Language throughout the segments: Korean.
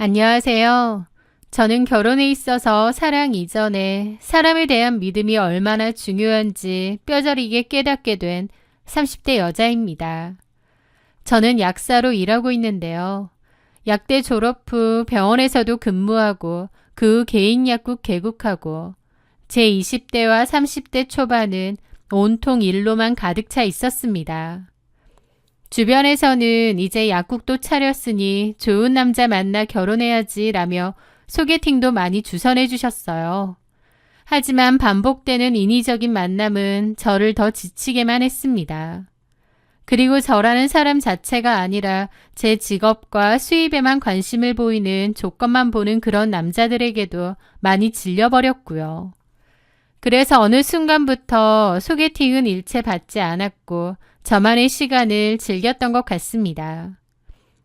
안녕하세요. 저는 결혼에 있어서 사랑 이전에 사람에 대한 믿음이 얼마나 중요한지 뼈저리게 깨닫게 된 30대 여자입니다. 저는 약사로 일하고 있는데요. 약대 졸업 후 병원에서도 근무하고 그 후 개인 약국 개국하고 제 20대와 30대 초반은 온통 일로만 가득 차 있었습니다. 주변에서는 이제 약국도 차렸으니 좋은 남자 만나 결혼해야지 라며 소개팅도 많이 주선해 주셨어요. 하지만 반복되는 인위적인 만남은 저를 더 지치게만 했습니다. 그리고 저라는 사람 자체가 아니라 제 직업과 수입에만 관심을 보이는 조건만 보는 그런 남자들에게도 많이 질려버렸고요. 그래서 어느 순간부터 소개팅은 일체 받지 않았고 저만의 시간을 즐겼던 것 같습니다.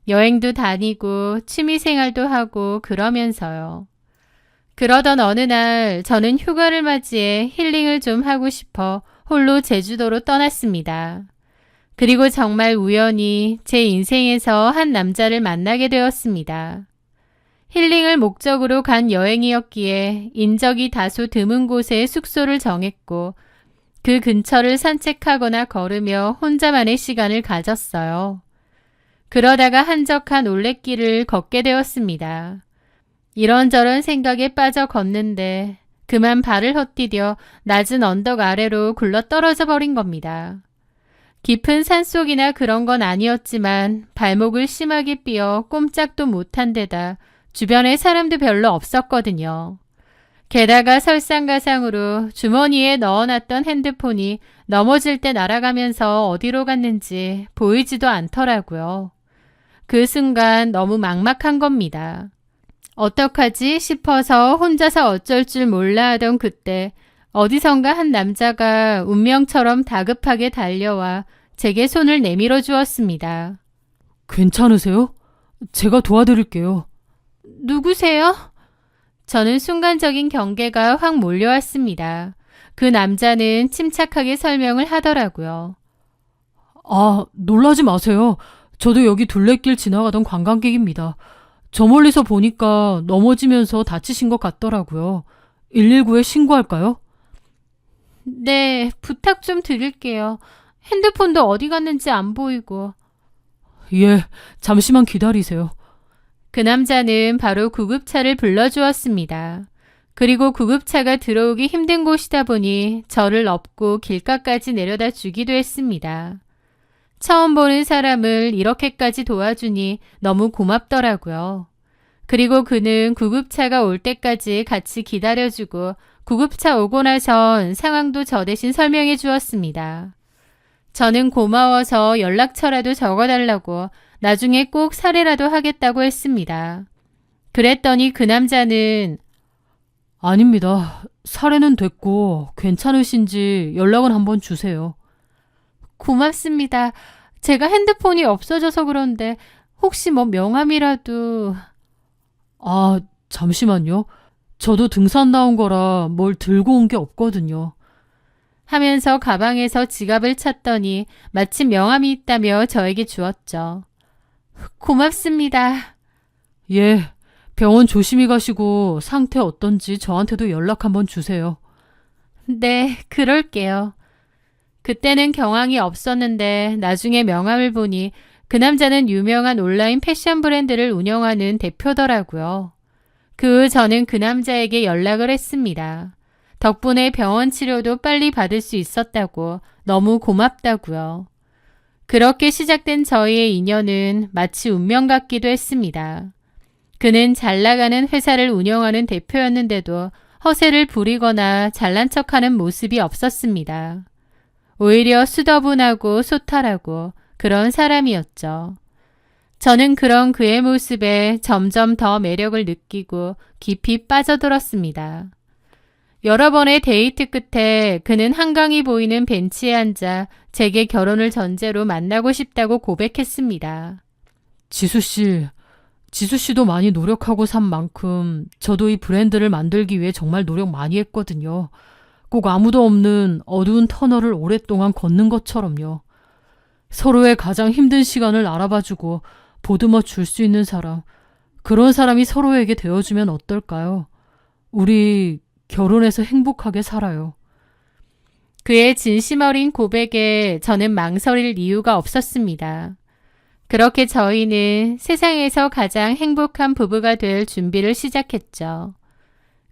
여행도 다니고 취미생활도 하고 그러면서요. 그러던 어느 날 저는 휴가를 맞이해 힐링을 좀 하고 싶어 홀로 제주도로 떠났습니다. 그리고 정말 우연히 제 인생에서 한 남자를 만나게 되었습니다. 힐링을 목적으로 간 여행이었기에 인적이 다소 드문 곳에 숙소를 정했고 그 근처를 산책하거나 걸으며 혼자만의 시간을 가졌어요. 그러다가 한적한 올레길을 걷게 되었습니다. 이런저런 생각에 빠져 걷는데 그만 발을 헛디뎌 낮은 언덕 아래로 굴러 떨어져 버린 겁니다. 깊은 산속이나 그런 건 아니었지만 발목을 심하게 삐어 꼼짝도 못한 데다 주변에 사람도 별로 없었거든요. 게다가 설상가상으로 주머니에 넣어놨던 핸드폰이 넘어질 때 날아가면서 어디로 갔는지 보이지도 않더라고요. 그 순간 너무 막막한 겁니다. 어떡하지 싶어서 혼자서 어쩔 줄 몰라 하던 그때 어디선가 한 남자가 운명처럼 다급하게 달려와 제게 손을 내밀어 주었습니다. 괜찮으세요? 제가 도와드릴게요. 누구세요? 저는 순간적인 경계가 확 몰려왔습니다. 그 남자는 침착하게 설명을 하더라고요. 아, 놀라지 마세요. 저도 여기 둘레길 지나가던 관광객입니다. 저 멀리서 보니까 넘어지면서 다치신 것 같더라고요. 119에 신고할까요? 네, 부탁 좀 드릴게요. 핸드폰도 어디 갔는지 안 보이고. 예, 잠시만 기다리세요. 그 남자는 바로 구급차를 불러주었습니다. 그리고 구급차가 들어오기 힘든 곳이다 보니 저를 업고 길가까지 내려다 주기도 했습니다. 처음 보는 사람을 이렇게까지 도와주니 너무 고맙더라고요. 그리고 그는 구급차가 올 때까지 같이 기다려주고 구급차 오고 나선 상황도 저 대신 설명해 주었습니다. 저는 고마워서 연락처라도 적어달라고 나중에 꼭 사례라도 하겠다고 했습니다. 그랬더니 그 남자는 아닙니다. 사례는 됐고 괜찮으신지 연락은 한번 주세요. 고맙습니다. 제가 핸드폰이 없어져서 그런데 혹시 뭐 명함이라도... 아, 잠시만요. 저도 등산 나온 거라 뭘 들고 온 게 없거든요. 하면서 가방에서 지갑을 찾더니 마침 명함이 있다며 저에게 주었죠. 고맙습니다. 예, 병원 조심히 가시고 상태 어떤지 저한테도 연락 한번 주세요. 네, 그럴게요. 그때는 경황이 없었는데 나중에 명함을 보니 그 남자는 유명한 온라인 패션 브랜드를 운영하는 대표더라고요. 그 후 저는 그 남자에게 연락을 했습니다. 덕분에 병원 치료도 빨리 받을 수 있었다고 너무 고맙다고요. 그렇게 시작된 저희의 인연은 마치 운명 같기도 했습니다. 그는 잘 나가는 회사를 운영하는 대표였는데도 허세를 부리거나 잘난 척하는 모습이 없었습니다. 오히려 수더분하고 소탈하고 그런 사람이었죠. 저는 그런 그의 모습에 점점 더 매력을 느끼고 깊이 빠져들었습니다. 여러 번의 데이트 끝에 그는 한강이 보이는 벤치에 앉아 제게 결혼을 전제로 만나고 싶다고 고백했습니다. 지수씨도 많이 노력하고 산 만큼 저도 이 브랜드를 만들기 위해 정말 노력 많이 했거든요. 꼭 아무도 없는 어두운 터널을 오랫동안 걷는 것처럼요. 서로의 가장 힘든 시간을 알아봐주고 보듬어 줄 수 있는 사람, 그런 사람이 서로에게 되어주면 어떨까요? 우리 결혼해서 행복하게 살아요. 그의 진심 어린 고백에 저는 망설일 이유가 없었습니다. 그렇게 저희는 세상에서 가장 행복한 부부가 될 준비를 시작했죠.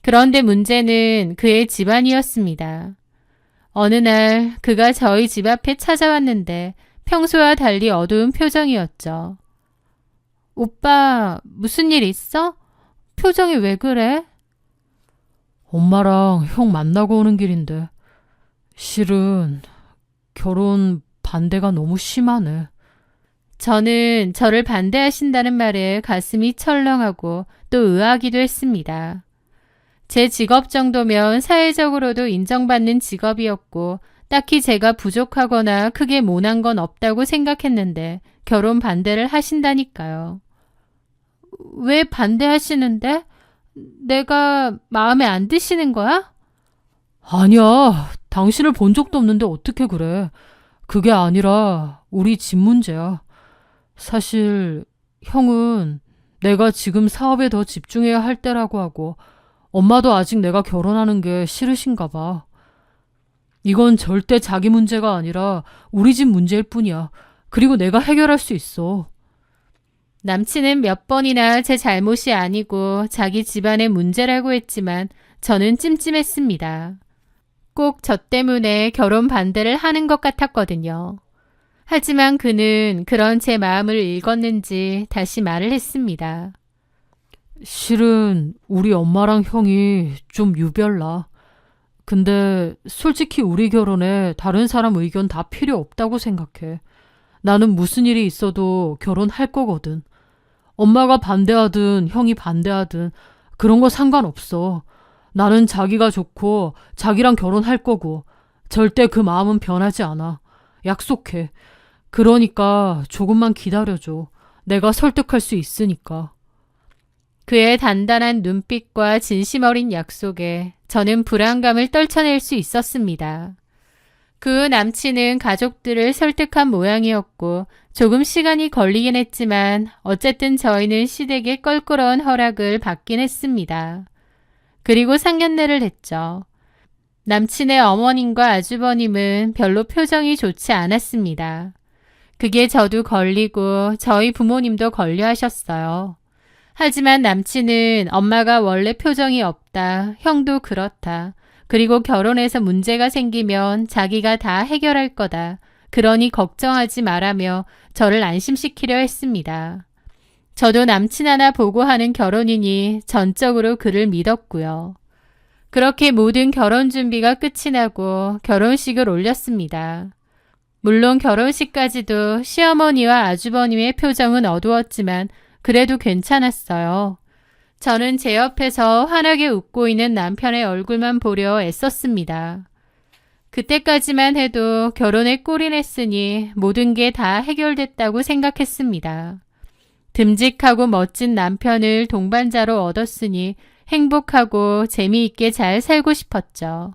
그런데 문제는 그의 집안이었습니다. 어느 날 그가 저희 집 앞에 찾아왔는데 평소와 달리 어두운 표정이었죠. 오빠, 무슨 일 있어? 표정이 왜 그래? 엄마랑 형 만나고 오는 길인데 실은 결혼 반대가 너무 심하네. 저는 저를 반대하신다는 말에 가슴이 철렁하고 또 의아하기도 했습니다. 제 직업 정도면 사회적으로도 인정받는 직업이었고 딱히 제가 부족하거나 크게 모난 건 없다고 생각했는데 결혼 반대를 하신다니까요. 왜 반대하시는데? 내가 마음에 안 드시는 거야? 아니야, 당신을 본 적도 없는데 어떻게 그래. 그게 아니라 우리 집 문제야. 사실 형은 내가 지금 사업에 더 집중해야 할 때라고 하고 엄마도 아직 내가 결혼하는 게 싫으신가 봐. 이건 절대 자기 문제가 아니라 우리 집 문제일 뿐이야. 그리고 내가 해결할 수 있어. 남친은 몇 번이나 제 잘못이 아니고 자기 집안의 문제라고 했지만 저는 찜찜했습니다. 꼭 저 때문에 결혼 반대를 하는 것 같았거든요. 하지만 그는 그런 제 마음을 읽었는지 다시 말을 했습니다. 실은 우리 엄마랑 형이 좀 유별나. 근데 솔직히 우리 결혼에 다른 사람 의견 다 필요 없다고 생각해. 나는 무슨 일이 있어도 결혼할 거거든. 엄마가 반대하든 형이 반대하든 그런 거 상관없어. 나는 자기가 좋고 자기랑 결혼할 거고 절대 그 마음은 변하지 않아. 약속해. 그러니까 조금만 기다려줘. 내가 설득할 수 있으니까. 그의 단단한 눈빛과 진심 어린 약속에 저는 불안감을 떨쳐낼 수 있었습니다. 그 남친은 가족들을 설득한 모양이었고 조금 시간이 걸리긴 했지만 어쨌든 저희는 시댁의 껄끄러운 허락을 받긴 했습니다. 그리고 상견례를 했죠. 남친의 어머님과 아주버님은 별로 표정이 좋지 않았습니다. 그게 저도 걸리고 저희 부모님도 걸려하셨어요. 하지만 남친은 엄마가 원래 표정이 없다, 형도 그렇다, 그리고 결혼해서 문제가 생기면 자기가 다 해결할 거다, 그러니 걱정하지 말라며 저를 안심시키려 했습니다. 저도 남친 하나 보고 하는 결혼이니 전적으로 그를 믿었고요. 그렇게 모든 결혼 준비가 끝이 나고 결혼식을 올렸습니다. 물론 결혼식까지도 시어머니와 아주버님의 표정은 어두웠지만 그래도 괜찮았어요. 저는 제 옆에서 환하게 웃고 있는 남편의 얼굴만 보려 애썼습니다. 그때까지만 해도 결혼에 꼴이 냈으니 모든 게 다 해결됐다고 생각했습니다. 듬직하고 멋진 남편을 동반자로 얻었으니 행복하고 재미있게 잘 살고 싶었죠.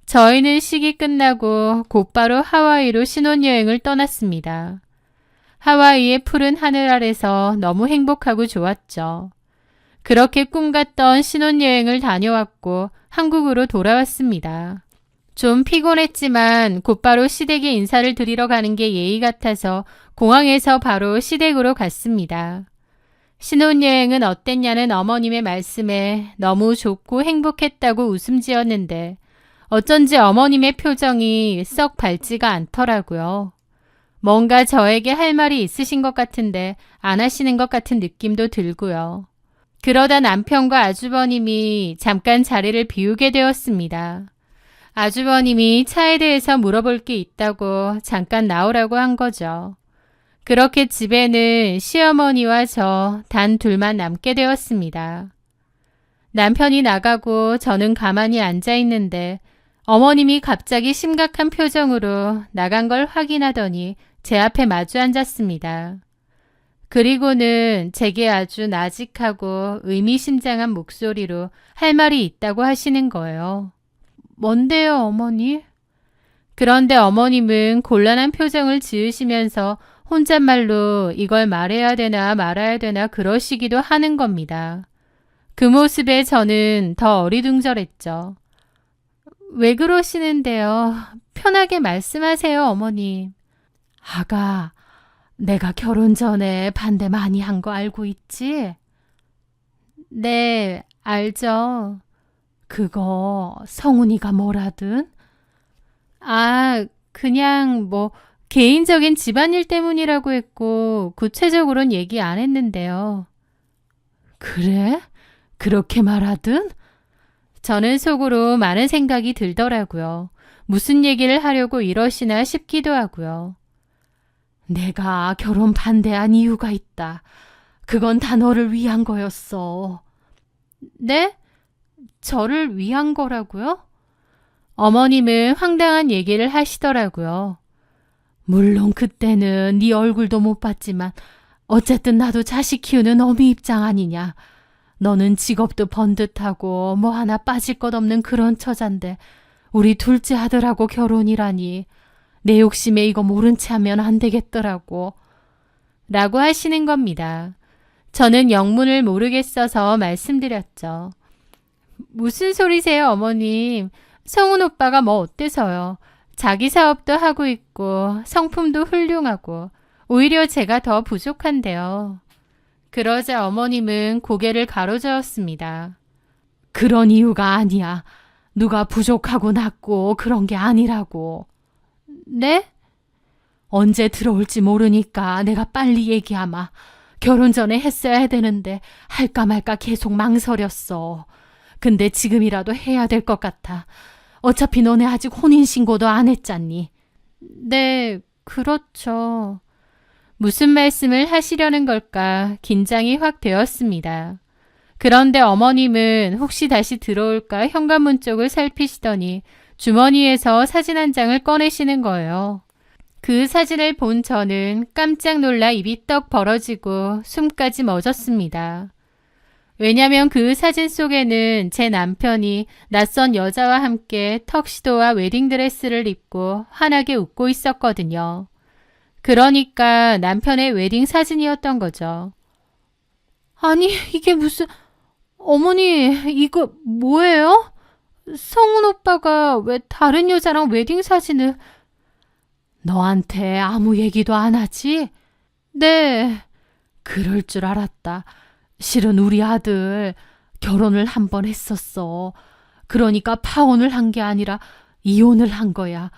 저희는 식이 끝나고 곧바로 하와이로 신혼여행을 떠났습니다. 하와이의 푸른 하늘 아래서 너무 행복하고 좋았죠. 그렇게 꿈같던 신혼여행을 다녀왔고 한국으로 돌아왔습니다. 좀 피곤했지만 곧바로 시댁에 인사를 드리러 가는 게 예의 같아서 공항에서 바로 시댁으로 갔습니다. 신혼여행은 어땠냐는 어머님의 말씀에 너무 좋고 행복했다고 웃음 지었는데 어쩐지 어머님의 표정이 썩 밝지가 않더라고요. 뭔가 저에게 할 말이 있으신 것 같은데 안 하시는 것 같은 느낌도 들고요. 그러다 남편과 아주버님이 잠깐 자리를 비우게 되었습니다. 아주버님이 차에 대해서 물어볼 게 있다고 잠깐 나오라고 한 거죠. 그렇게 집에는 시어머니와 저 단 둘만 남게 되었습니다. 남편이 나가고 저는 가만히 앉아 있는데 어머님이 갑자기 심각한 표정으로 나간 걸 확인하더니 제 앞에 마주 앉았습니다. 그리고는 제게 아주 나직하고 의미심장한 목소리로 할 말이 있다고 하시는 거예요. 뭔데요, 어머니? 그런데 어머님은 곤란한 표정을 지으시면서 혼잣말로 이걸 말해야 되나 말아야 되나 그러시기도 하는 겁니다. 그 모습에 저는 더 어리둥절했죠. 왜 그러시는데요? 편하게 말씀하세요, 어머님. 아가, 내가 결혼 전에 반대 많이 한 거 알고 있지? 네, 알죠. 그거 성훈이가 뭐라든? 아, 그냥 개인적인 집안일 때문이라고 했고 구체적으로는 얘기 안 했는데요. 그래? 그렇게 말하든? 저는 속으로 많은 생각이 들더라고요. 무슨 얘기를 하려고 이러시나 싶기도 하고요. 내가 결혼 반대한 이유가 있다. 그건 다 너를 위한 거였어. 네? 저를 위한 거라고요? 어머님은 황당한 얘기를 하시더라고요. 물론 그때는 네 얼굴도 못 봤지만 어쨌든 나도 자식 키우는 어미 입장 아니냐. 너는 직업도 번듯하고 뭐 하나 빠질 것 없는 그런 처잔데 우리 둘째 아들하고 결혼이라니. 내 욕심에 이거 모른 채 하면 안 되겠더라고. 라고 하시는 겁니다. 저는 영문을 모르겠어서 말씀드렸죠. 무슨 소리세요, 어머님. 성훈 오빠가 뭐 어때서요. 자기 사업도 하고 있고 성품도 훌륭하고 오히려 제가 더 부족한데요. 그러자 어머님은 고개를 가로저었습니다. 그런 이유가 아니야. 누가 부족하고 낮고 그런 게 아니라고. 네? 언제 들어올지 모르니까 내가 빨리 얘기하마. 결혼 전에 했어야 되는데 할까 말까 계속 망설였어. 근데 지금이라도 해야 될 것 같아. 어차피 너네 아직 혼인신고도 안 했잖니. 네, 그렇죠. 무슨 말씀을 하시려는 걸까 긴장이 확 되었습니다. 그런데 어머님은 혹시 다시 들어올까 현관문 쪽을 살피시더니 주머니에서 사진 한 장을 꺼내시는 거예요. 그 사진을 본 저는 깜짝 놀라 입이 떡 벌어지고 숨까지 멎었습니다. 왜냐면 그 사진 속에는 제 남편이 낯선 여자와 함께 턱시도와 웨딩드레스를 입고 환하게 웃고 있었거든요. 그러니까 남편의 웨딩 사진이었던 거죠. 아니, 이게 무슨... 어머니, 이거 뭐예요? 성훈 오빠가 왜 다른 여자랑 웨딩 사진을... 너한테 아무 얘기도 안 하지? 네. 그럴 줄 알았다. 실은 우리 아들 결혼을 한 번 했었어. 그러니까 파혼을 한 게 아니라 이혼을 한 거야.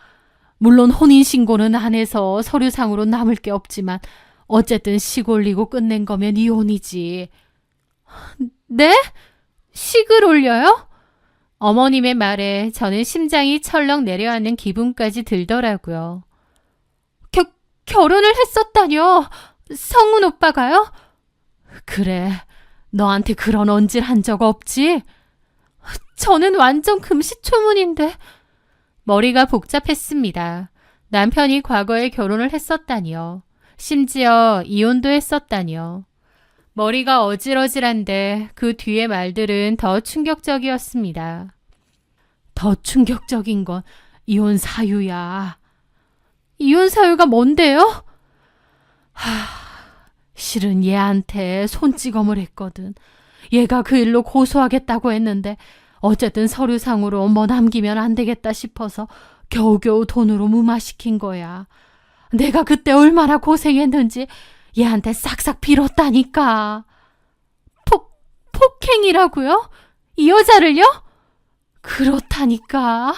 물론 혼인신고는 안 해서 서류상으로 남을 게 없지만 어쨌든 식 올리고 끝낸 거면 이혼이지. 네? 식을 올려요? 어머님의 말에 저는 심장이 철렁 내려앉는 기분까지 들더라고요. 결혼을 했었다뇨? 성훈 오빠가요? 그래, 너한테 그런 언질 한 적 없지? 저는 완전 금시초문인데. 머리가 복잡했습니다. 남편이 과거에 결혼을 했었다니요. 심지어 이혼도 했었다니요. 머리가 어질어질한데 그 뒤의 말들은 더 충격적이었습니다. 더 충격적인 건 이혼 사유야. 이혼 사유가 뭔데요? 실은 얘한테 손찌검을 했거든. 얘가 그 일로 고소하겠다고 했는데 어쨌든 서류상으로 뭐 남기면 안 되겠다 싶어서 겨우겨우 돈으로 무마시킨 거야. 내가 그때 얼마나 고생했는지 얘한테 싹싹 빌었다니까. 폭행이라고요? 이 여자를요? 그렇다니까.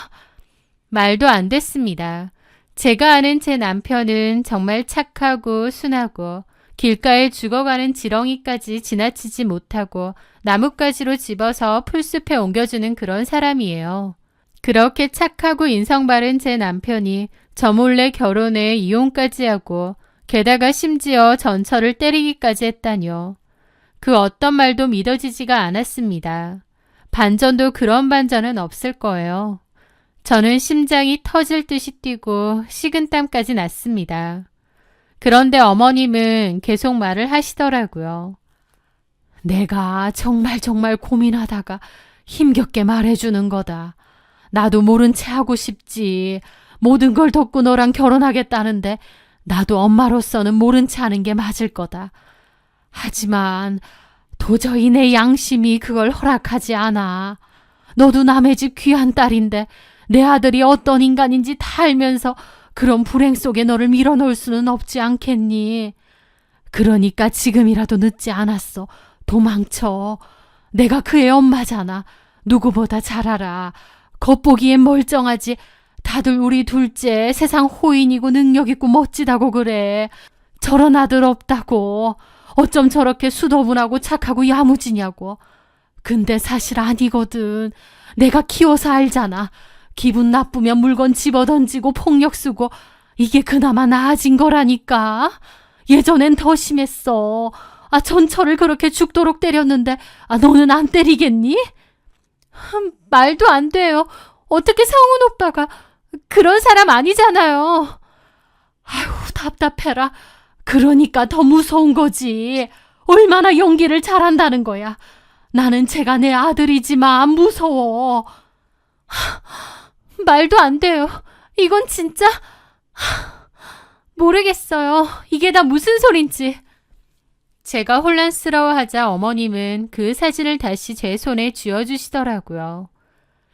말도 안 됐습니다. 제가 아는 제 남편은 정말 착하고 순하고 길가에 죽어가는 지렁이까지 지나치지 못하고 나뭇가지로 집어서 풀숲에 옮겨주는 그런 사람이에요. 그렇게 착하고 인성 바른 제 남편이 저 몰래 결혼해 이혼까지 하고 게다가 심지어 전처를 때리기까지 했다뇨. 그 어떤 말도 믿어지지가 않았습니다. 반전도 그런 반전은 없을 거예요. 저는 심장이 터질 듯이 뛰고 식은땀까지 났습니다. 그런데 어머님은 계속 말을 하시더라고요. 내가 정말 고민하다가 힘겹게 말해주는 거다. 나도 모른 채 하고 싶지. 모든 걸 덮고 너랑 결혼하겠다는데 나도 엄마로서는 모른 체 하는 게 맞을 거다. 하지만 도저히 내 양심이 그걸 허락하지 않아. 너도 남의 집 귀한 딸인데 내 아들이 어떤 인간인지 다 알면서 그런 불행 속에 너를 밀어넣을 수는 없지 않겠니? 그러니까 지금이라도 늦지 않았어. 도망쳐. 내가 그의 엄마잖아. 누구보다 잘 알아. 겉보기엔 멀쩡하지. 다들 우리 둘째 세상 호인이고 능력있고 멋지다고 그래. 저런 아들 없다고. 어쩜 저렇게 수더분하고 착하고 야무지냐고. 근데 사실 아니거든. 내가 키워서 알잖아. 기분 나쁘면 물건 집어던지고 폭력 쓰고 이게 그나마 나아진 거라니까. 예전엔 더 심했어. 전철을 그렇게 죽도록 때렸는데 너는 안 때리겠니? 말도 안 돼요. 어떻게 성훈 오빠가 그런 사람 아니잖아요. 아휴, 답답해라. 그러니까 더 무서운 거지. 얼마나 연기를 잘한다는 거야. 나는 제가 내 아들이지만 무서워. 말도 안 돼요. 이건 진짜 모르겠어요. 이게 다 무슨 소린지. 제가 혼란스러워하자 어머님은 그 사진을 다시 제 손에 쥐어주시더라고요.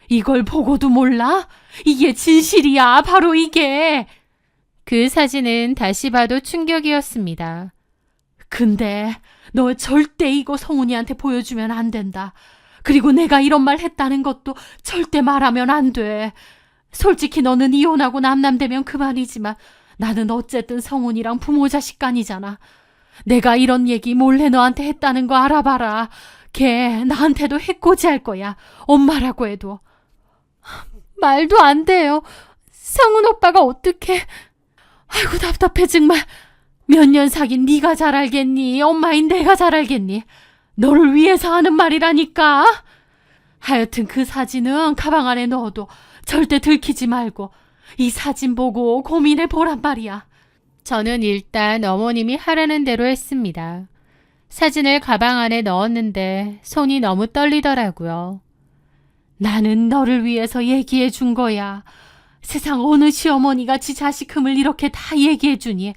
이걸 보고도 몰라? 이게 진실이야. 바로 이게. 그 사진은 다시 봐도 충격이었습니다. 근데 너 절대 이거 성훈이한테 보여주면 안 된다. 그리고 내가 이런 말 했다는 것도 절대 말하면 안 돼. 솔직히 너는 이혼하고 남남되면 그만이지만 나는 어쨌든 성훈이랑 부모 자식간이잖아. 내가 이런 얘기 몰래 너한테 했다는 거 알아봐라. 걔 나한테도 해코지할 거야. 엄마라고 해도. 말도 안 돼요. 성훈 오빠가 어떻게... 아이고 답답해 정말. 몇 년 사귄 네가 잘 알겠니? 엄마인 내가 잘 알겠니? 너를 위해서 하는 말이라니까. 하여튼 그 사진은 가방 안에 넣어도 절대 들키지 말고 이 사진 보고 고민해 보란 말이야. 저는 일단 어머님이 하라는 대로 했습니다. 사진을 가방 안에 넣었는데 손이 너무 떨리더라고요. 나는 너를 위해서 얘기해 준 거야. 세상 어느 시어머니가 지 자식 흠을 이렇게 다 얘기해 주니.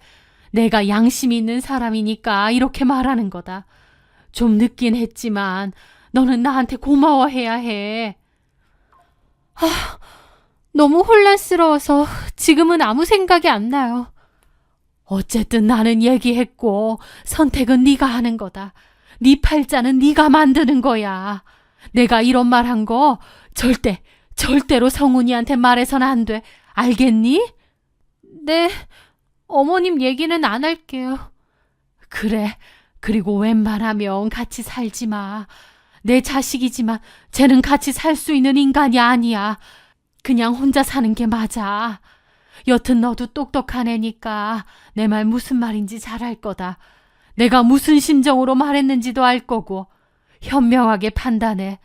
내가 양심 있는 사람이니까 이렇게 말하는 거다. 좀 늦긴 했지만 너는 나한테 고마워해야 해. 너무 혼란스러워서 지금은 아무 생각이 안 나요. 어쨌든 나는 얘기했고 선택은 네가 하는 거다. 네 팔자는 네가 만드는 거야. 내가 이런 말 한 거 절대로 성훈이한테 말해서는 안 돼. 알겠니? 네, 어머님 얘기는 안 할게요. 그래. 그리고 웬만하면 같이 살지 마. 내 자식이지만 쟤는 같이 살 수 있는 인간이 아니야. 그냥 혼자 사는 게 맞아. 여튼 너도 똑똑한 애니까 내 말 무슨 말인지 잘 알 거다. 내가 무슨 심정으로 말했는지도 알 거고 현명하게 판단해.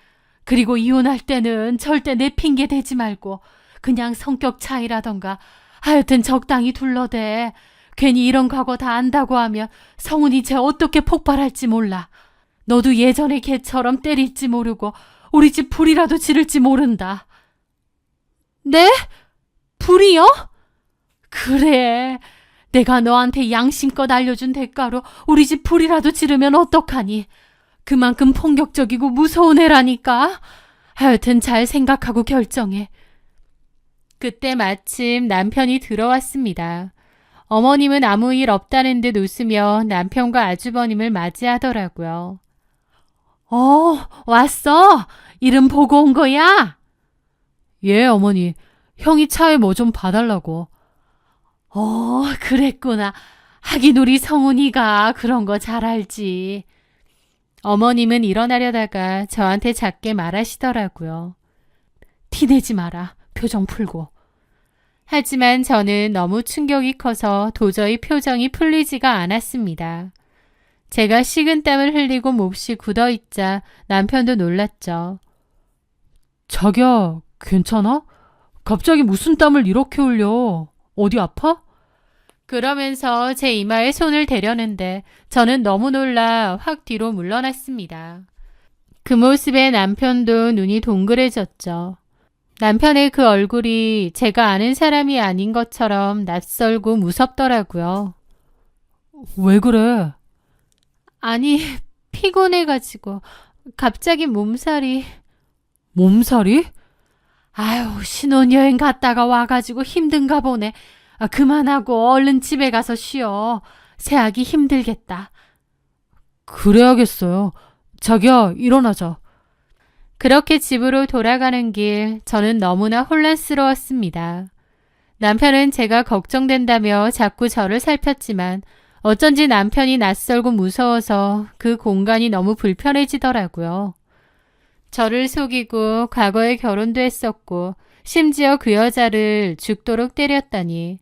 그리고 이혼할 때는 절대 내 핑계 대지 말고 그냥 성격 차이라던가 하여튼 적당히 둘러대. 괜히 이런 과거 다 안다고 하면 성훈이 쟤 어떻게 폭발할지 몰라. 너도 예전에 걔처럼 때릴지 모르고 우리 집 불이라도 지를지 모른다. 네? 불이요? 그래. 내가 너한테 양심껏 알려준 대가로 우리 집 불이라도 지르면 어떡하니. 그만큼 폭력적이고 무서운 애라니까. 하여튼 잘 생각하고 결정해. 그때 마침 남편이 들어왔습니다. 어머님은 아무 일 없다는 듯 웃으며 남편과 아주버님을 맞이하더라고요. 왔어? 이름 보고 온 거야? 예, 어머니. 형이 차에 뭐 좀 봐달라고. 그랬구나. 하긴 우리 성훈이가 그런 거 잘 알지. 어머님은 일어나려다가 저한테 작게 말하시더라고요. 티내지 마라. 표정 풀고. 하지만 저는 너무 충격이 커서 도저히 표정이 풀리지가 않았습니다. 제가 식은땀을 흘리고 몹시 굳어있자 남편도 놀랐죠. 자기야, 괜찮아? 갑자기 무슨 땀을 이렇게 흘려? 어디 아파? 그러면서 제 이마에 손을 대려는데 저는 너무 놀라 확 뒤로 물러났습니다. 그 모습에 남편도 눈이 동그래졌죠. 남편의 그 얼굴이 제가 아는 사람이 아닌 것처럼 낯설고 무섭더라고요. 왜 그래? 아니, 피곤해가지고 갑자기 몸살이. 몸살이? 아유, 신혼여행 갔다가 와가지고 힘든가 보네. 그만하고 얼른 집에 가서 쉬어. 새하기 힘들겠다. 그래야겠어요. 자기야, 일어나자. 그렇게 집으로 돌아가는 길, 저는 너무나 혼란스러웠습니다. 남편은 제가 걱정된다며 자꾸 저를 살폈지만 어쩐지 남편이 낯설고 무서워서 그 공간이 너무 불편해지더라고요. 저를 속이고 과거에 결혼도 했었고 심지어 그 여자를 죽도록 때렸다니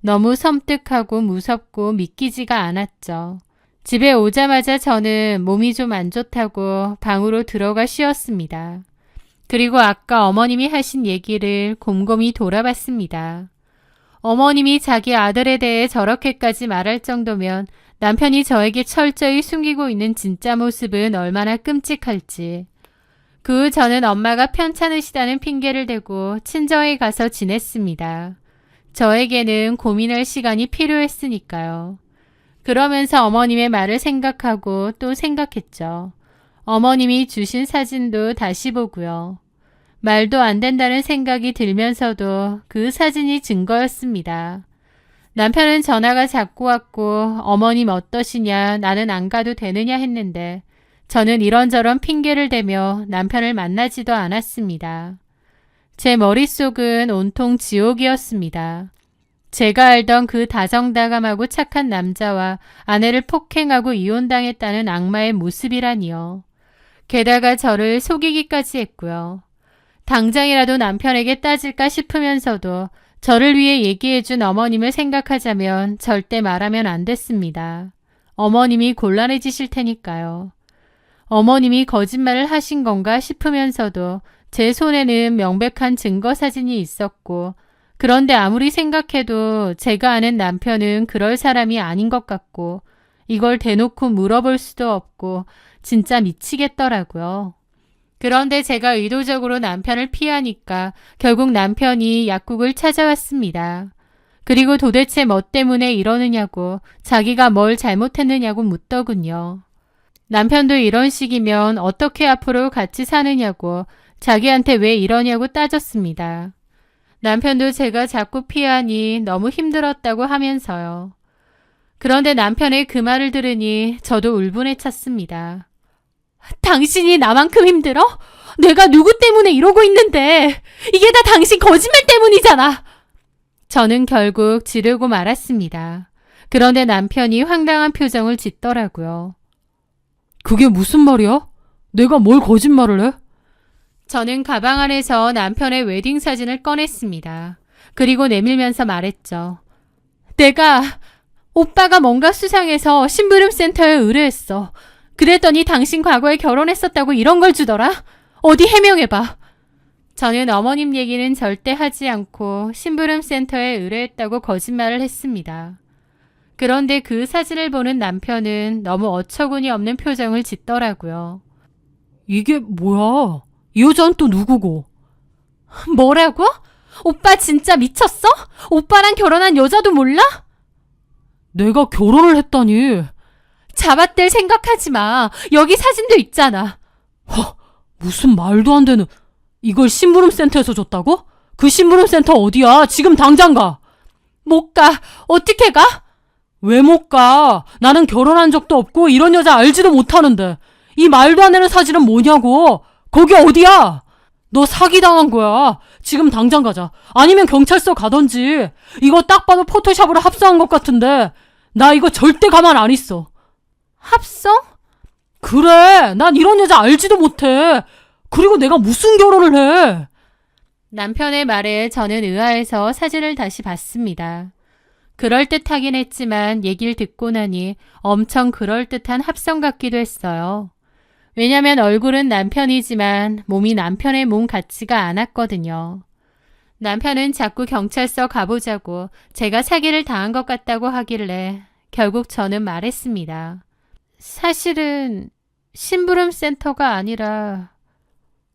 너무 섬뜩하고 무섭고 믿기지가 않았죠. 집에 오자마자 저는 몸이 좀 안 좋다고 방으로 들어가 쉬었습니다. 그리고 아까 어머님이 하신 얘기를 곰곰이 돌아봤습니다. 어머님이 자기 아들에 대해 저렇게까지 말할 정도면 남편이 저에게 철저히 숨기고 있는 진짜 모습은 얼마나 끔찍할지. 그 후 저는 엄마가 편찮으시다는 핑계를 대고 친정에 가서 지냈습니다. 저에게는 고민할 시간이 필요했으니까요. 그러면서 어머님의 말을 생각하고 또 생각했죠. 어머님이 주신 사진도 다시 보고요. 말도 안 된다는 생각이 들면서도 그 사진이 증거였습니다. 남편은 전화가 자꾸 왔고 어머님 어떠시냐 나는 안 가도 되느냐 했는데 저는 이런저런 핑계를 대며 남편을 만나지도 않았습니다. 제 머릿속은 온통 지옥이었습니다. 제가 알던 그 다정다감하고 착한 남자와 아내를 폭행하고 이혼당했다는 악마의 모습이라니요. 게다가 저를 속이기까지 했고요. 당장이라도 남편에게 따질까 싶으면서도 저를 위해 얘기해준 어머님을 생각하자면 절대 말하면 안 됐습니다. 어머님이 곤란해지실 테니까요. 어머님이 거짓말을 하신 건가 싶으면서도 제 손에는 명백한 증거 사진이 있었고 그런데 아무리 생각해도 제가 아는 남편은 그럴 사람이 아닌 것 같고 이걸 대놓고 물어볼 수도 없고 진짜 미치겠더라고요. 그런데 제가 의도적으로 남편을 피하니까 결국 남편이 약국을 찾아왔습니다. 그리고 도대체 뭐 때문에 이러느냐고 자기가 뭘 잘못했느냐고 묻더군요. 남편도 이런 식이면 어떻게 앞으로 같이 사느냐고 자기한테 왜 이러냐고 따졌습니다. 남편도 제가 자꾸 피하니 너무 힘들었다고 하면서요. 그런데 남편의 그 말을 들으니 저도 울분에 찼습니다. 당신이 나만큼 힘들어? 내가 누구 때문에 이러고 있는데 이게 다 당신 거짓말 때문이잖아. 저는 결국 지르고 말았습니다. 그런데 남편이 황당한 표정을 짓더라고요. 그게 무슨 말이야? 내가 뭘 거짓말을 해? 저는 가방 안에서 남편의 웨딩 사진을 꺼냈습니다. 그리고 내밀면서 말했죠. 내가 오빠가 뭔가 수상해서 심부름센터에 의뢰했어. 그랬더니 당신 과거에 결혼했었다고 이런 걸 주더라. 어디 해명해봐. 저는 어머님 얘기는 절대 하지 않고 심부름센터에 의뢰했다고 거짓말을 했습니다. 그런데 그 사진을 보는 남편은 너무 어처구니 없는 표정을 짓더라고요. 이게 뭐야? 이 여자는 또 누구고? 뭐라고? 오빠 진짜 미쳤어? 오빠랑 결혼한 여자도 몰라? 내가 결혼을 했다니. 잡아댈 생각하지 마. 여기 사진도 있잖아. 무슨 말도 안 되는. 이걸 심부름센터에서 줬다고? 그 심부름센터 어디야? 지금 당장 가. 못 가. 어떻게 가? 왜 못 가? 나는 결혼한 적도 없고 이런 여자 알지도 못하는데. 이 말도 안 되는 사진은 뭐냐고. 거기 어디야? 너 사기당한 거야. 지금 당장 가자. 아니면 경찰서 가던지. 이거 딱 봐도 포토샵으로 합성한 것 같은데. 나 이거 절대 가만 안 있어. 합성? 그래. 난 이런 여자 알지도 못해. 그리고 내가 무슨 결혼을 해. 남편의 말에 저는 의아해서 사진을 다시 봤습니다. 그럴듯하긴 했지만 얘기를 듣고 나니 엄청 그럴듯한 합성 같기도 했어요. 왜냐면 얼굴은 남편이지만 몸이 남편의 몸 같지가 않았거든요. 남편은 자꾸 경찰서 가보자고 제가 사기를 당한 것 같다고 하길래 결국 저는 말했습니다. 사실은 심부름센터가 아니라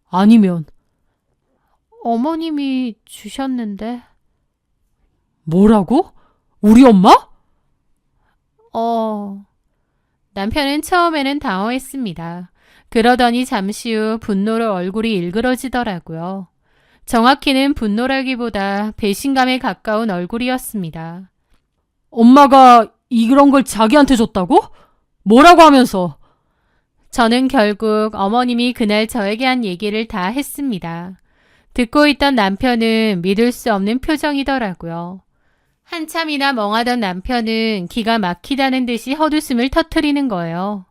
아니면 어머님이 주셨는데. 뭐라고? 우리 엄마? 남편은 처음에는 당황했습니다. 그러더니 잠시 후 분노로 얼굴이 일그러지더라고요. 정확히는 분노라기보다 배신감에 가까운 얼굴이었습니다. 엄마가 이런 걸 자기한테 줬다고? 뭐라고 하면서? 저는 결국 어머님이 그날 저에게 한 얘기를 다 했습니다. 듣고 있던 남편은 믿을 수 없는 표정이더라고요. 한참이나 멍하던 남편은 기가 막히다는 듯이 헛웃음을 터뜨리는 거예요.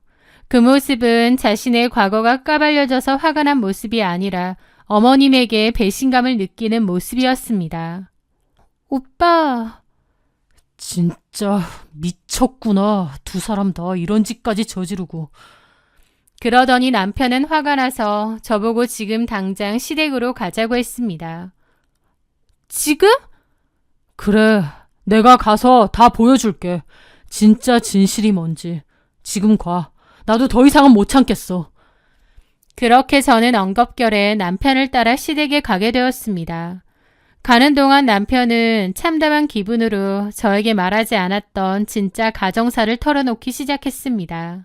그 모습은 자신의 과거가 까발려져서 화가 난 모습이 아니라 어머님에게 배신감을 느끼는 모습이었습니다. 오빠, 진짜 미쳤구나. 두 사람 다 이런 짓까지 저지르고. 그러더니 남편은 화가 나서 저보고 지금 당장 시댁으로 가자고 했습니다. 지금? 그래, 내가 가서 다 보여줄게. 진짜 진실이 뭔지. 지금 가. 나도 더 이상은 못 참겠어. 그렇게 저는 엉겁결에 남편을 따라 시댁에 가게 되었습니다. 가는 동안 남편은 참담한 기분으로 저에게 말하지 않았던 진짜 가정사를 털어놓기 시작했습니다.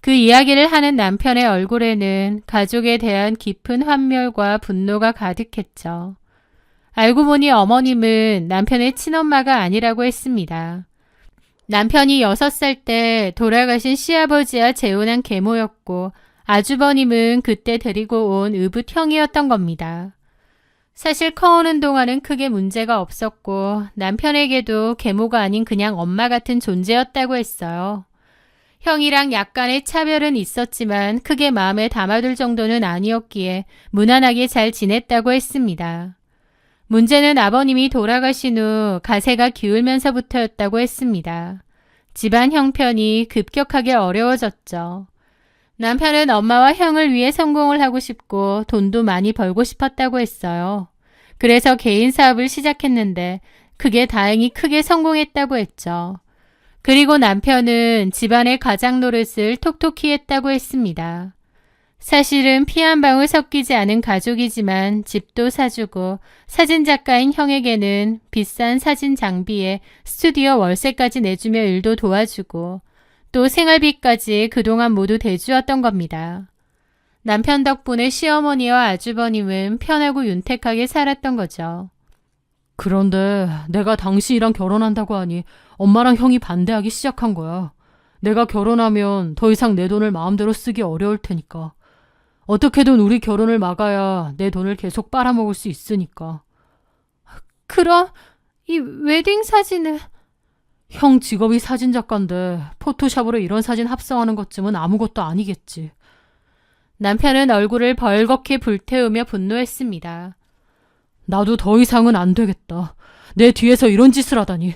그 이야기를 하는 남편의 얼굴에는 가족에 대한 깊은 환멸과 분노가 가득했죠. 알고 보니 어머님은 남편의 친엄마가 아니라고 했습니다. 남편이 6살 때 돌아가신 시아버지와 재혼한 계모였고 아주버님은 그때 데리고 온 의붓 형이었던 겁니다. 사실 커오는 동안은 크게 문제가 없었고 남편에게도 계모가 아닌 그냥 엄마 같은 존재였다고 했어요. 형이랑 약간의 차별은 있었지만 크게 마음에 담아둘 정도는 아니었기에 무난하게 잘 지냈다고 했습니다. 문제는 아버님이 돌아가신 후 가세가 기울면서부터였다고 했습니다. 집안 형편이 급격하게 어려워졌죠. 남편은 엄마와 형을 위해 성공을 하고 싶고 돈도 많이 벌고 싶었다고 했어요. 그래서 개인 사업을 시작했는데 그게 다행히 크게 성공했다고 했죠. 그리고 남편은 집안의 가장 노릇을 톡톡히 했다고 했습니다. 사실은 피 한 방울 섞이지 않은 가족이지만 집도 사주고 사진작가인 형에게는 비싼 사진 장비에 스튜디오 월세까지 내주며 일도 도와주고 또 생활비까지 그동안 모두 대주었던 겁니다. 남편 덕분에 시어머니와 아주버님은 편하고 윤택하게 살았던 거죠. 그런데 내가 당신이랑 결혼한다고 하니 엄마랑 형이 반대하기 시작한 거야. 내가 결혼하면 더 이상 내 돈을 마음대로 쓰기 어려울 테니까. 어떻게든 우리 결혼을 막아야 내 돈을 계속 빨아먹을 수 있으니까. 그럼 이 웨딩 사진을... 형 직업이 사진작가인데 포토샵으로 이런 사진 합성하는 것쯤은 아무것도 아니겠지. 남편은 얼굴을 벌겋게 불태우며 분노했습니다. 나도 더 이상은 안 되겠다. 내 뒤에서 이런 짓을 하다니.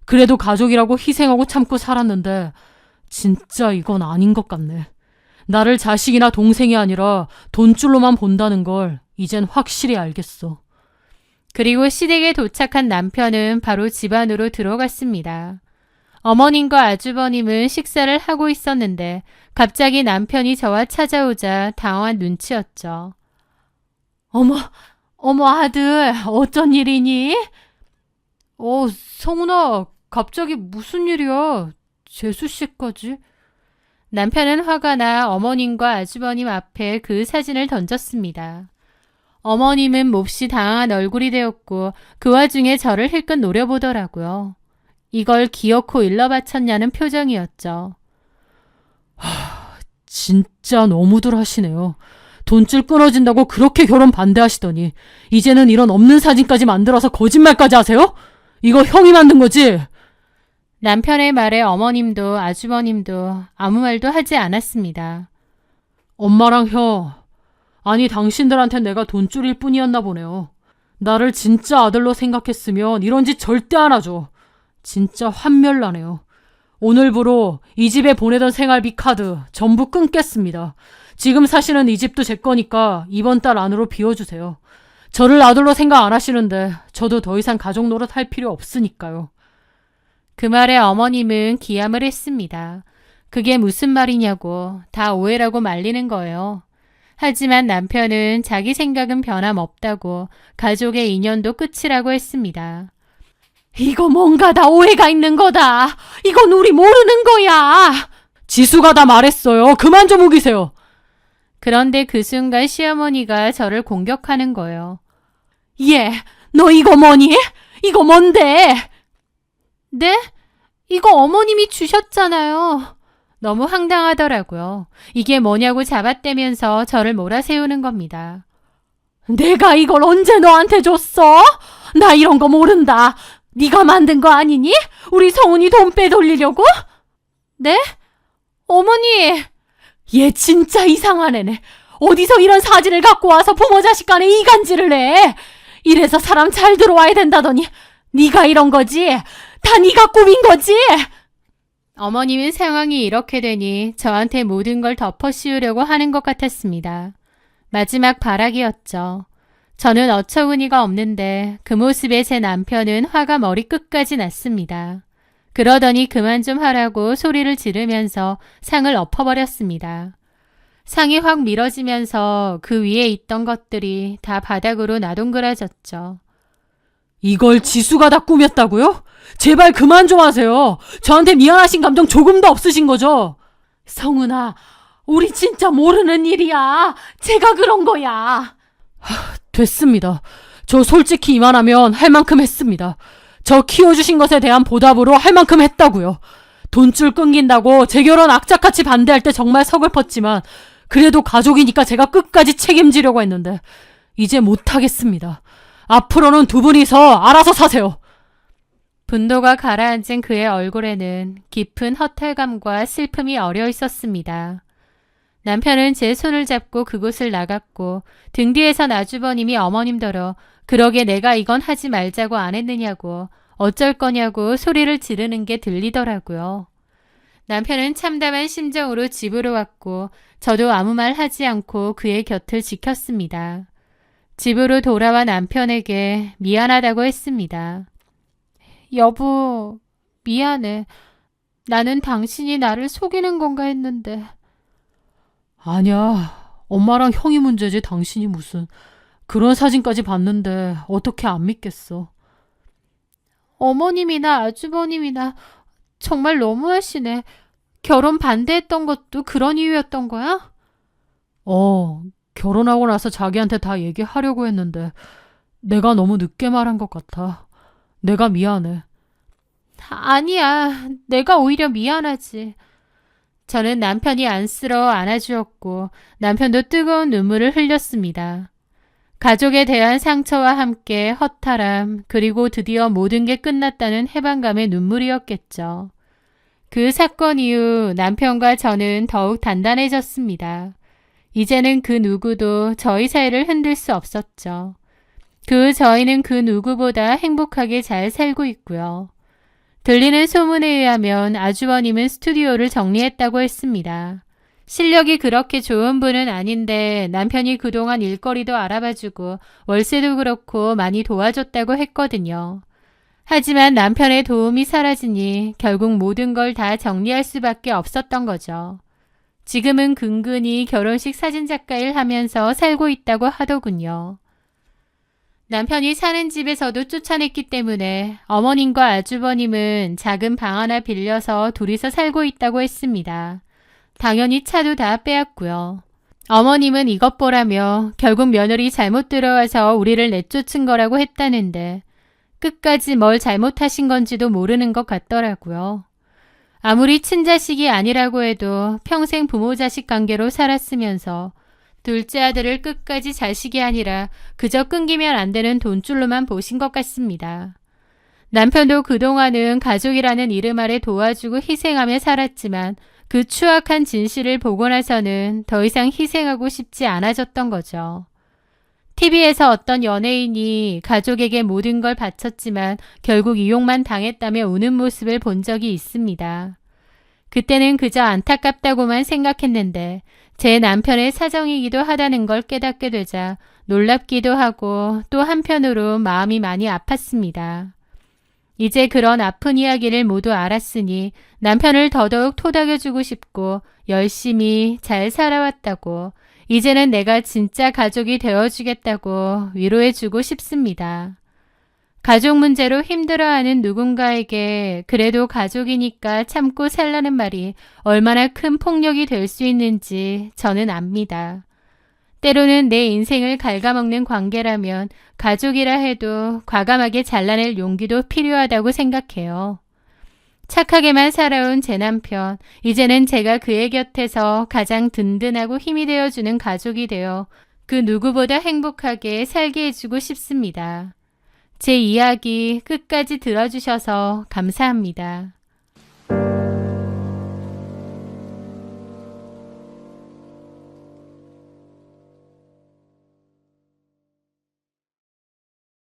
그래도 가족이라고 희생하고 참고 살았는데 진짜 이건 아닌 것 같네. 나를 자식이나 동생이 아니라 돈줄로만 본다는 걸 이젠 확실히 알겠어. 그리고 시댁에 도착한 남편은 바로 집 안으로 들어갔습니다. 어머님과 아주버님은 식사를 하고 있었는데 갑자기 남편이 저와 찾아오자 당황한 눈치였죠. 어머 아들, 어쩐 일이니? 성훈아, 갑자기 무슨 일이야? 재수 씨까지? 남편은 화가 나 어머님과 아주버님 앞에 그 사진을 던졌습니다. 어머님은 몹시 당황한 얼굴이 되었고 그 와중에 저를 힐끗 노려보더라고요. 이걸 기어코 일러 바쳤냐는 표정이었죠. 진짜 너무들 하시네요. 돈줄 끊어진다고 그렇게 결혼 반대하시더니 이제는 이런 없는 사진까지 만들어서 거짓말까지 하세요? 이거 형이 만든 거지? 남편의 말에 어머님도 아주버님도 아무 말도 하지 않았습니다. 엄마랑 형, 아니 당신들한텐 내가 돈줄일 뿐이었나 보네요. 나를 진짜 아들로 생각했으면 이런 짓 절대 안 하죠. 진짜 환멸나네요. 오늘부로 이 집에 보내던 생활비 카드 전부 끊겠습니다. 지금 사시는 이 집도 제 거니까 이번 달 안으로 비워주세요. 저를 아들로 생각 안 하시는데 저도 더 이상 가족 노릇 할 필요 없으니까요. 그 말에 어머님은 기함을 했습니다. 그게 무슨 말이냐고 다 오해라고 말리는 거예요. 하지만 남편은 자기 생각은 변함없다고 가족의 인연도 끝이라고 했습니다. 이거 뭔가 다 오해가 있는 거다. 이건 우리 모르는 거야. 지수가 다 말했어요. 그만 좀 우기세요. 그런데 그 순간 시어머니가 저를 공격하는 거예요. 얘, 너 이거 뭐니? 이거 뭔데? 네? 이거 어머님이 주셨잖아요. 너무 황당하더라고요. 이게 뭐냐고 잡아떼면서 저를 몰아세우는 겁니다. 내가 이걸 언제 너한테 줬어? 나 이런 거 모른다. 네가 만든 거 아니니? 우리 성훈이 돈 빼돌리려고? 네? 어머니! 얘 진짜 이상한 애네. 어디서 이런 사진을 갖고 와서 부모 자식 간에 이간질을 해. 이래서 사람 잘 들어와야 된다더니 네가 이런 거지? 다 네가 꾸민 거지? 어머님은 상황이 이렇게 되니 저한테 모든 걸 덮어씌우려고 하는 것 같았습니다. 마지막 발악이었죠. 저는 어처구니가 없는데 그 모습에 제 남편은 화가 머리끝까지 났습니다. 그러더니 그만 좀 하라고 소리를 지르면서 상을 엎어버렸습니다. 상이 확 미뤄지면서 그 위에 있던 것들이 다 바닥으로 나동그라졌죠. 이걸 지수가 다 꾸몄다고요? 제발 그만 좀 하세요. 저한테 미안하신 감정 조금도 없으신 거죠? 성은아, 우리 진짜 모르는 일이야. 제가 그런 거야. 됐습니다. 저 솔직히 이만하면 할 만큼 했습니다. 저 키워주신 것에 대한 보답으로 할 만큼 했다고요. 돈줄 끊긴다고 재결혼 악착같이 반대할 때 정말 서글펐지만 그래도 가족이니까 제가 끝까지 책임지려고 했는데 이제 못하겠습니다. 앞으로는 두 분이서 알아서 사세요. 분노가 가라앉은 그의 얼굴에는 깊은 허탈감과 슬픔이 어려 있었습니다. 남편은 제 손을 잡고 그곳을 나갔고 등 뒤에선 아주버님이 어머님더러 그러게 내가 이건 하지 말자고 안 했느냐고 어쩔 거냐고 소리를 지르는 게 들리더라고요. 남편은 참담한 심정으로 집으로 왔고 저도 아무 말 하지 않고 그의 곁을 지켰습니다. 집으로 돌아와 남편에게 미안하다고 했습니다. 여보, 미안해. 나는 당신이 나를 속이는 건가 했는데. 아니야. 엄마랑 형이 문제지 당신이 무슨. 그런 사진까지 봤는데 어떻게 안 믿겠어. 어머님이나 아주버님이나 정말 너무하시네. 결혼 반대했던 것도 그런 이유였던 거야? 결혼하고 나서 자기한테 다 얘기하려고 했는데 내가 너무 늦게 말한 것 같아. 내가 미안해. 아니야. 내가 오히려 미안하지. 저는 남편이 안쓰러워 안아주었고 남편도 뜨거운 눈물을 흘렸습니다. 가족에 대한 상처와 함께 허탈함 그리고 드디어 모든 게 끝났다는 해방감의 눈물이었겠죠. 그 사건 이후 남편과 저는 더욱 단단해졌습니다. 이제는 그 누구도 저희 사이를 흔들 수 없었죠. 저희는 그 누구보다 행복하게 잘 살고 있고요. 들리는 소문에 의하면 아주버님은 스튜디오를 정리했다고 했습니다. 실력이 그렇게 좋은 분은 아닌데 남편이 그동안 일거리도 알아봐주고 월세도 그렇고 많이 도와줬다고 했거든요. 하지만 남편의 도움이 사라지니 결국 모든 걸 다 정리할 수밖에 없었던 거죠. 지금은 근근히 결혼식 사진작가 일 하면서 살고 있다고 하더군요. 남편이 사는 집에서도 쫓아냈기 때문에 어머님과 아주버님은 작은 방 하나 빌려서 둘이서 살고 있다고 했습니다. 당연히 차도 다 빼앗고요. 어머님은 이것 보라며 결국 며느리 잘못 들어와서 우리를 내쫓은 거라고 했다는데 끝까지 뭘 잘못하신 건지도 모르는 것 같더라고요. 아무리 친자식이 아니라고 해도 평생 부모-자식 관계로 살았으면서 둘째 아들을 끝까지 자식이 아니라 그저 끊기면 안 되는 돈줄로만 보신 것 같습니다. 남편도 그동안은 가족이라는 이름 아래 도와주고 희생하며 살았지만 그 추악한 진실을 보고 나서는 더 이상 희생하고 싶지 않아졌던 거죠. TV에서 어떤 연예인이 가족에게 모든 걸 바쳤지만 결국 이용만 당했다며 우는 모습을 본 적이 있습니다. 그때는 그저 안타깝다고만 생각했는데 제 남편의 사정이기도 하다는 걸 깨닫게 되자 놀랍기도 하고 또 한편으로 마음이 많이 아팠습니다. 이제 그런 아픈 이야기를 모두 알았으니 남편을 더더욱 토닥여주고 싶고 열심히 잘 살아왔다고 이제는 내가 진짜 가족이 되어주겠다고 위로해주고 싶습니다. 가족 문제로 힘들어하는 누군가에게 그래도 가족이니까 참고 살라는 말이 얼마나 큰 폭력이 될 수 있는지 저는 압니다. 때로는 내 인생을 갉아먹는 관계라면 가족이라 해도 과감하게 잘라낼 용기도 필요하다고 생각해요. 착하게만 살아온 제 남편, 이제는 제가 그의 곁에서 가장 든든하고 힘이 되어주는 가족이 되어 그 누구보다 행복하게 살게 해주고 싶습니다. 제 이야기 끝까지 들어주셔서 감사합니다.